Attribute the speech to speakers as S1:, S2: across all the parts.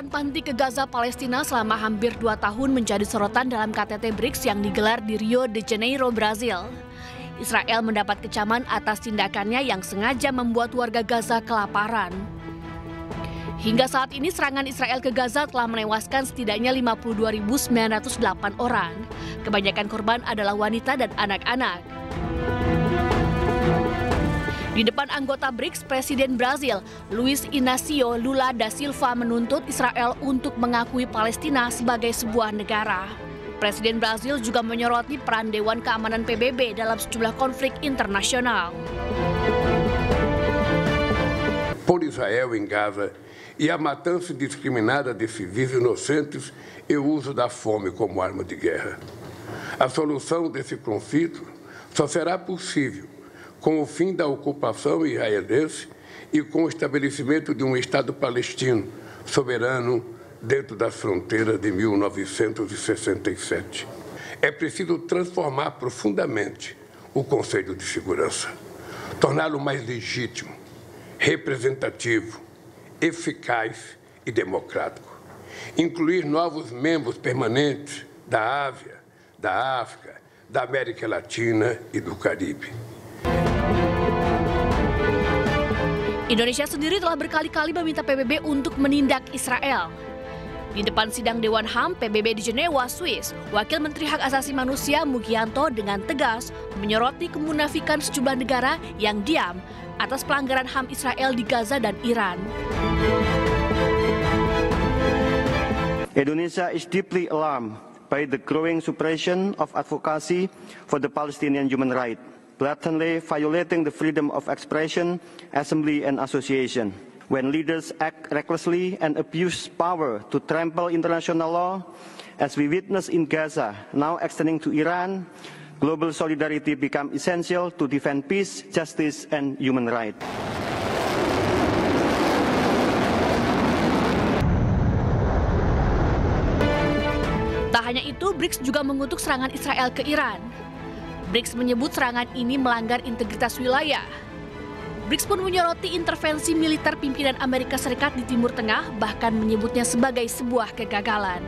S1: Kedatangan panti ke Gaza, Palestina selama hampir 2 tahun menjadi sorotan dalam KTT BRICS yang digelar di Rio de Janeiro, Brazil. Israel mendapat kecaman atas tindakannya yang sengaja membuat warga Gaza kelaparan. Hingga saat ini serangan Israel ke Gaza telah menewaskan setidaknya 52.908 orang. Kebanyakan korban adalah wanita dan anak-anak. Di depan anggota BRICS, Presiden Brazil, Luiz Inácio Lula da Silva menuntut Israel untuk mengakui Palestina sebagai sebuah negara. Presiden Brazil juga menyoroti peran Dewan Keamanan PBB dalam sejumlah konflik internasional.
S2: Por Israel em Gaza e a matança indiscriminada de civis inocentes e o uso da fome como arma de guerra. A solução desse conflito só será possível com o fim da ocupação israelense e com o estabelecimento de um Estado palestino soberano dentro das fronteiras de 1967. É preciso transformar profundamente o Conselho de Segurança, torná-lo mais legítimo, representativo, eficaz e democrático. Incluir novos membros permanentes da Ásia, da África, da América Latina e do Caribe.
S1: Indonesia sendiri telah berkali-kali meminta PBB untuk menindak Israel. Di depan sidang Dewan HAM PBB di Jenewa, Swiss, Wakil Menteri Hak Asasi Manusia Mugianto dengan tegas menyoroti kemunafikan sejumlah negara yang diam atas pelanggaran HAM Israel di Gaza dan Iran.
S3: Indonesia is deeply alarmed by the growing suppression of advocacy for the Palestinian human rights, blatantly violating the freedom of expression, assembly, and association. When leaders act recklessly and abuse power to trample international law, as we witness in Gaza, now extending to Iran, global solidarity becomes essential to defend peace, justice, and human rights.
S1: Tak hanya itu, BRICS juga mengutuk serangan Israel ke Iran. BRICS menyebut serangan ini melanggar integritas wilayah. BRICS pun menyoroti intervensi militer pimpinan Amerika Serikat di Timur Tengah, bahkan menyebutnya sebagai sebuah kegagalan.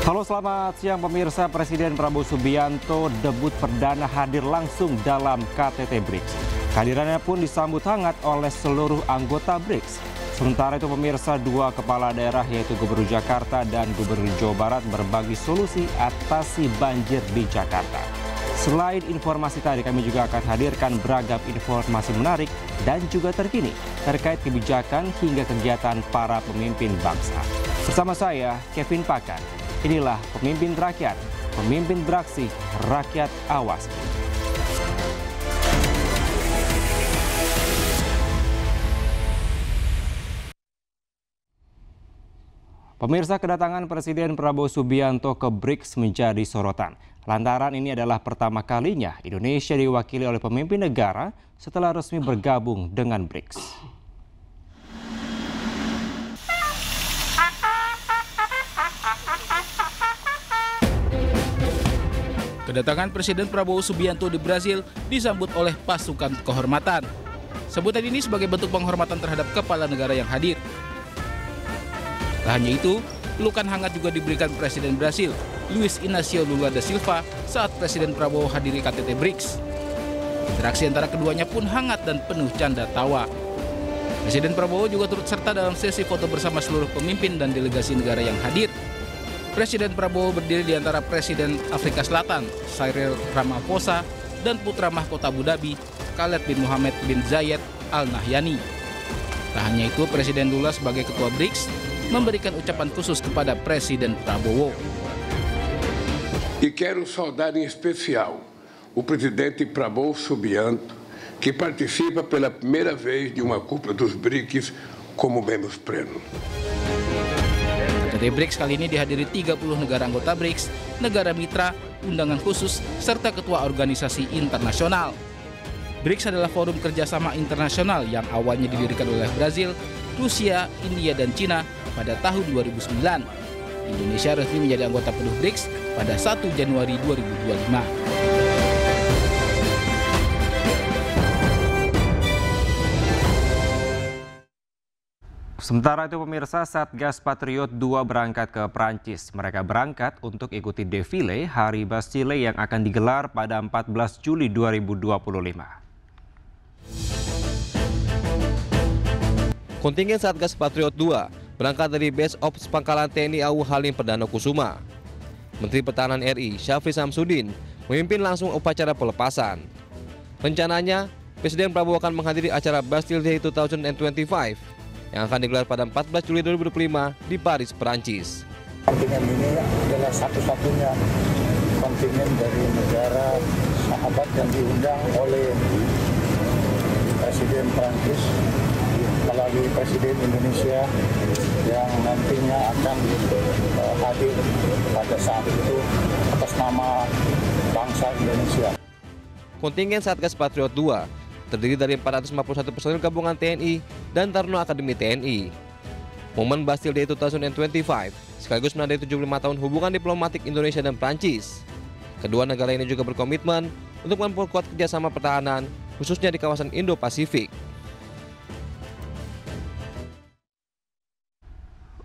S4: Halo, selamat siang pemirsa. Presiden Prabowo Subianto debut perdana hadir langsung dalam KTT BRICS. Kehadirannya pun disambut hangat oleh seluruh anggota BRICS. Sementara itu pemirsa, dua kepala daerah yaitu Gubernur Jakarta dan Gubernur Jawa Barat berbagi solusi atasi banjir di Jakarta. Selain informasi tadi, kami juga akan hadirkan beragam informasi menarik dan juga terkini terkait kebijakan hingga kegiatan para pemimpin bangsa. Bersama saya, Kevin Pakan. Inilah Pemimpin Rakyat, Pemimpin Beraksi, Rakyat Awas. Pemirsa, kedatangan Presiden Prabowo Subianto ke BRICS menjadi sorotan. Lantaran ini adalah pertama kalinya Indonesia diwakili oleh pemimpin negara setelah resmi bergabung dengan BRICS.
S5: Kedatangan Presiden Prabowo Subianto di Brazil disambut oleh pasukan kehormatan. Sambutan ini sebagai bentuk penghormatan terhadap kepala negara yang hadir. Tak hanya itu, pelukan hangat juga diberikan Presiden Brazil, Luiz Inácio Lula da Silva, saat Presiden Prabowo hadiri KTT BRICS. Interaksi antara keduanya pun hangat dan penuh canda tawa. Presiden Prabowo juga turut serta dalam sesi foto bersama seluruh pemimpin dan delegasi negara yang hadir. Presiden Prabowo berdiri di antara Presiden Afrika Selatan, Cyril Ramaphosa, dan putra mahkota Abu Dhabi, Khaled bin Mohammed bin Zayed Al Nahyan. Tak hanya itu, Presiden Lula sebagai Ketua BRICS memberikan ucapan khusus kepada Presiden Prabowo.
S2: E quero saudar em especial o presidente Prabowo Subianto, que participa pela primeira vez de uma cúpula dos BRICS como membro pleno.
S5: KTT BRICS kali ini dihadiri 30 negara anggota BRICS, negara mitra, undangan khusus, serta ketua organisasi internasional. BRICS adalah forum kerjasama internasional yang awalnya didirikan oleh Brazil, Rusia, India, dan Cina pada tahun 2009. Indonesia resmi menjadi anggota penuh BRICS pada 1 Januari 2025.
S4: Sementara itu pemirsa, Satgas Patriot 2 berangkat ke Prancis. Mereka berangkat untuk ikuti defile Hari Bastille yang akan digelar pada 14 Juli 2025.
S6: Kontingen Satgas Patriot 2 berangkat dari Base Ops Pangkalan TNI AU Halim Perdana Kusuma. Menteri Pertahanan RI Syafri Samsudin memimpin langsung upacara pelepasan. Rencananya, Presiden Prabowo akan menghadiri acara Bastille Day 2025 yang akan digelar pada 14 Juli 2025 di Paris, Perancis.
S7: Kontingen ini adalah satu-satunya kontingen dari negara sahabat yang diundang oleh Presiden Perancis melalui Presiden Indonesia yang nantinya akan hadir pada saat itu atas nama bangsa Indonesia.
S6: Kontingen Satgas Patriot 2 terdiri dari 451 personil gabungan TNI dan Taruna Akademi TNI. Momen Bastille Day 2025 sekaligus menandai 75 tahun hubungan diplomatik Indonesia dan Prancis. Kedua negara ini juga berkomitmen untuk memperkuat kerjasama pertahanan, khususnya di kawasan Indo-Pasifik.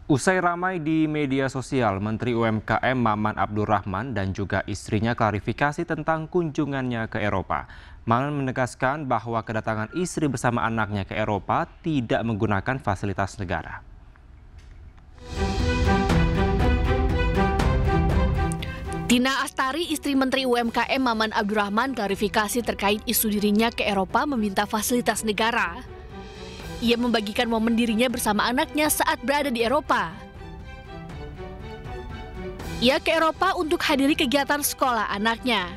S4: Usai ramai di media sosial, Menteri UMKM Maman Abdurrahman dan juga istrinya klarifikasi tentang kunjungannya ke Eropa. Maman menegaskan bahwa kedatangan istri bersama anaknya ke Eropa tidak menggunakan fasilitas negara.
S1: Tina Astari, istri Menteri UMKM Maman Abdurrahman, klarifikasi terkait isu dirinya ke Eropa meminta fasilitas negara. Ia membagikan momen dirinya bersama anaknya saat berada di Eropa. Ia ke Eropa untuk hadiri kegiatan sekolah anaknya.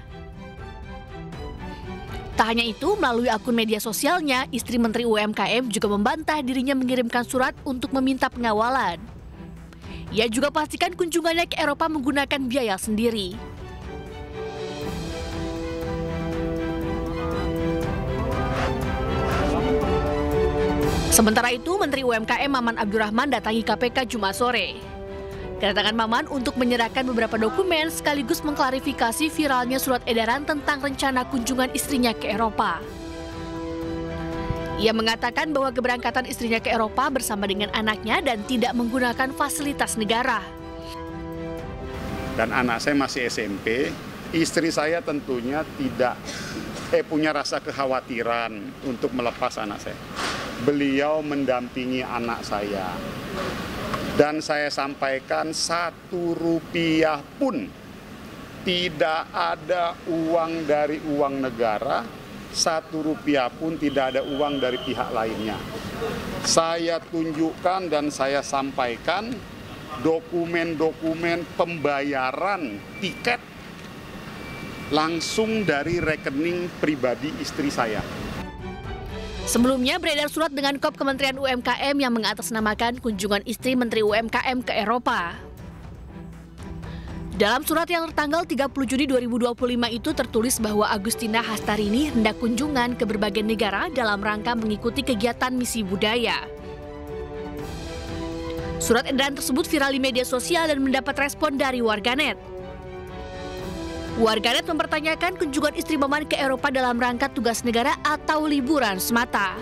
S1: Tak hanya itu, melalui akun media sosialnya, istri Menteri UMKM juga membantah dirinya mengirimkan surat untuk meminta pengawalan. Ia juga pastikan kunjungannya ke Eropa menggunakan biaya sendiri. Sementara itu, Menteri UMKM Maman Abdurrahman datangi KPK Jumat sore. Kedatangan Maman untuk menyerahkan beberapa dokumen sekaligus mengklarifikasi viralnya surat edaran tentang rencana kunjungan istrinya ke Eropa. Ia mengatakan bahwa keberangkatan istrinya ke Eropa bersama dengan anaknya dan tidak menggunakan fasilitas negara.
S8: Dan anak saya masih SMP, istri saya tentunya tidak punya rasa kekhawatiran untuk melepas anak saya. Beliau mendampingi anak saya. Dan saya sampaikan, 1 rupiah pun tidak ada uang dari uang negara, 1 rupiah pun tidak ada uang dari pihak lainnya. Saya tunjukkan dan saya sampaikan dokumen-dokumen pembayaran tiket langsung dari rekening pribadi istri saya.
S1: Sebelumnya beredar surat dengan kop Kementerian UMKM yang mengatasnamakan kunjungan istri Menteri UMKM ke Eropa. Dalam surat yang tertanggal 30 Juni 2025 itu tertulis bahwa Agustina Hastarini hendak kunjungan ke berbagai negara dalam rangka mengikuti kegiatan misi budaya. Surat edaran tersebut viral di media sosial dan mendapat respon dari warganet. Warganet mempertanyakan kunjungan istri Maman ke Eropa dalam rangka tugas negara atau liburan semata.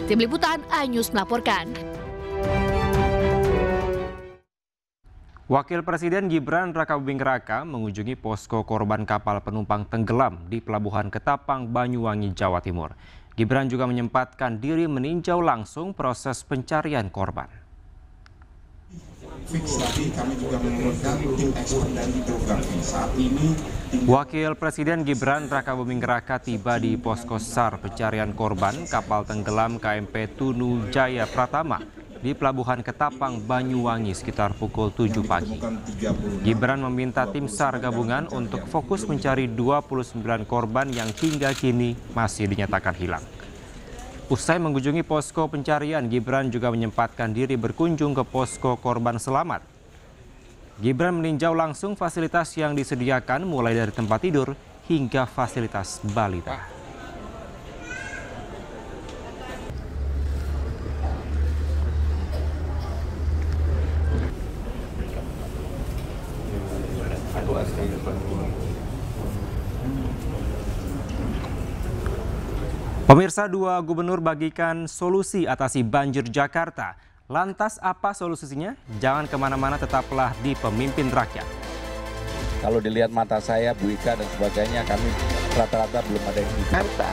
S1: Tim Liputan iNews melaporkan.
S4: Wakil Presiden Gibran Rakabuming Raka mengunjungi posko korban kapal penumpang tenggelam di Pelabuhan Ketapang, Banyuwangi, Jawa Timur. Gibran juga menyempatkan diri meninjau langsung proses pencarian korban. Wakil Presiden Gibran Rakabuming Raka tiba di posko SAR pencarian korban kapal tenggelam KMP Tunu Jaya Pratama di Pelabuhan Ketapang, Banyuwangi sekitar pukul 7 pagi. Gibran meminta tim SAR gabungan untuk fokus mencari 29 korban yang hingga kini masih dinyatakan hilang. Usai mengunjungi posko pencarian, Gibran juga menyempatkan diri berkunjung ke posko korban selamat. Gibran meninjau langsung fasilitas yang disediakan mulai dari tempat tidur hingga fasilitas balita. Pemirsa, 2 gubernur bagikan solusi atasi banjir Jakarta. Lantas apa solusinya? Jangan kemana-mana, tetaplah di Pemimpin Rakyat.
S9: Kalau dilihat mata saya, Bu Ika dan sebagainya, kami rata-rata belum ada yang di Jakarta.